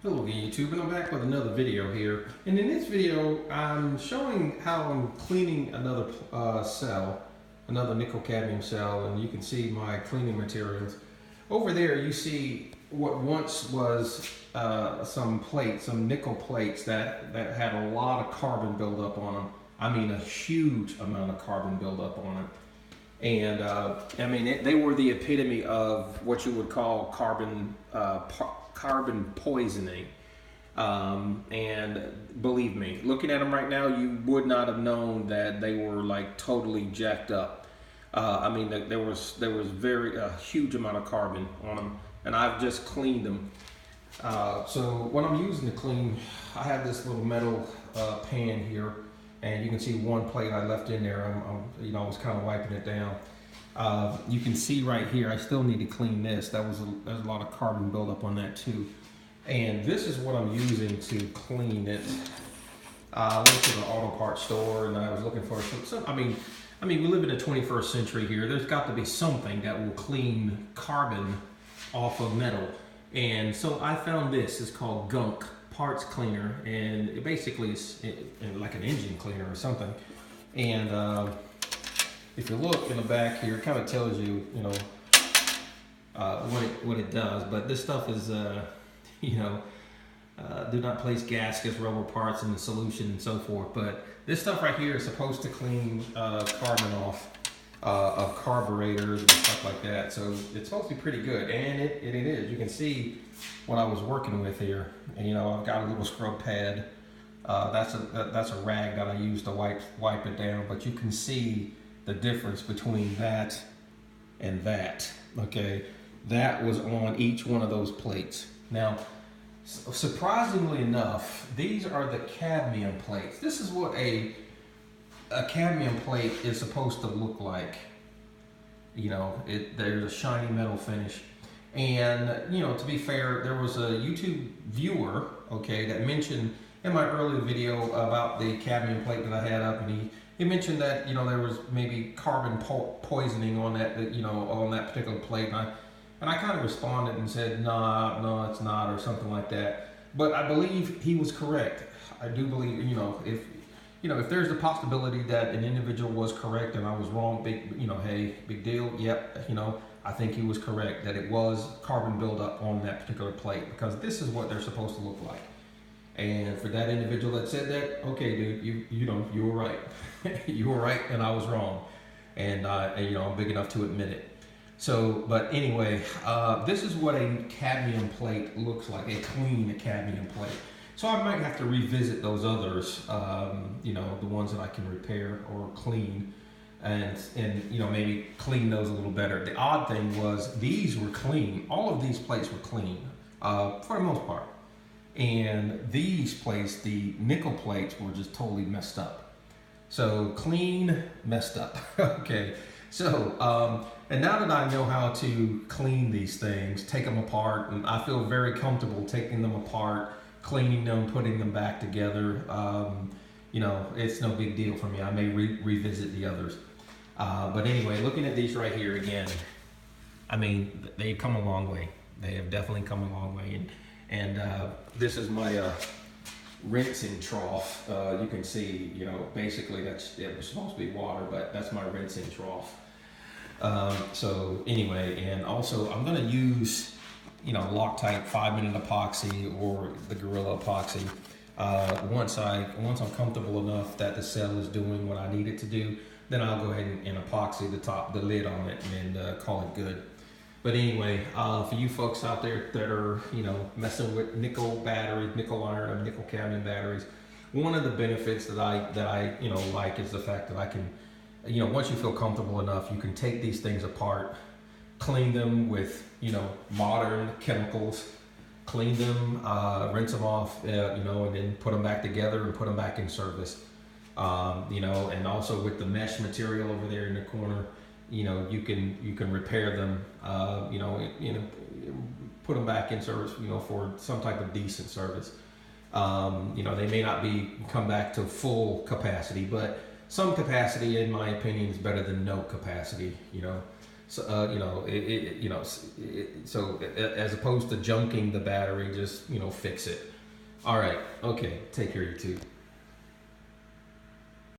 Hello again, YouTube, and I'm back with another video here. And in this video, I'm showing how I'm cleaning another cell, another nickel cadmium cell, and you can see my cleaning materials. Over there, you see what once was some plates, some nickel plates that had a lot of carbon buildup on them. I mean, a huge amount of carbon buildup on it. And I mean, they were the epitome of what you would call carbon poisoning. And believe me, looking at them right now, you would not have known that they were like totally jacked up. I mean, there was a huge amount of carbon on them, and I've just cleaned them. So what I'm using to clean, I have this little metal pan here, and you can see one plate I left in there. I was kind of wiping it down. You can see right here, I still need to clean this. There's a lot of carbon buildup on that too. And this is what I'm using to clean it. I went to the auto parts store and I was looking for some. I mean, we live in the 21st century here. There's got to be something that will clean carbon off of metal. And so I found this. It's called Gunk Parts Cleaner, and it basically is like an engine cleaner or something. And if you look in the back here, it kind of tells you, what it does. But this stuff is, do not place gaskets, rubber parts in the solution and so forth. But this stuff right here is supposed to clean carbon off of carburetors and stuff like that. So it's supposed to be pretty good, and it is. You can see what I was working with here. And I've got a little scrub pad. That's a rag that I use to wipe it down. But you can see the difference between that and that. Okay, that was on each one of those plates. Now, surprisingly enough, these are the cadmium plates. This is what a cadmium plate is supposed to look like. There's a shiny metal finish. And, to be fair, there was a YouTube viewer, okay, that mentioned in my earlier video about the cadmium plate that I had up, and he mentioned that, there was maybe carbon poisoning on that, on that particular plate. And I kind of responded and said, no, it's not, or something like that. But I believe he was correct. I do believe, if there's the possibility that an individual was correct and I was wrong, hey, big deal. Yep, I think he was correct that it was carbon buildup on that particular plate, because this is what they're supposed to look like. And for that individual that said that, okay, dude, you were right. You were right, and I was wrong. And I'm big enough to admit it. So, but anyway, this is what a cadmium plate looks like, a clean cadmium plate. So I might have to revisit those others, the ones that I can repair or clean, and maybe clean those a little better. The odd thing was these were clean. All of these plates were clean, for the most part. And these plates, the nickel plates, were just totally messed up. So clean, messed up. Okay. So, and now that I know how to clean these things, take them apart, and I feel very comfortable taking them apart, cleaning them, putting them back together, it's no big deal for me. I may revisit the others. But anyway, looking at these right here again, I mean, they've come a long way. They have definitely come a long way. And this is my rinsing trough. You can see, basically it was supposed to be water, but that's my rinsing trough. So anyway, and also I'm going to use, Loctite 5-minute epoxy or the Gorilla epoxy. Once I'm comfortable enough that the cell is doing what I need it to do, then I'll go ahead and epoxy the lid on it and call it good. But anyway, for you folks out there that are, messing with nickel batteries, nickel iron and nickel cadmium batteries, one of the benefits that I like is the fact that I can, once you feel comfortable enough, you can take these things apart, clean them with, modern chemicals, clean them, rinse them off, and then put them back together and put them back in service. And also with the mesh material over there in the corner, you can repair them, put them back in service, for some type of decent service. They may not come back to full capacity, but some capacity, in my opinion, is better than no capacity, So, so as opposed to junking the battery, just, fix it. All right. Okay. Take care, you two.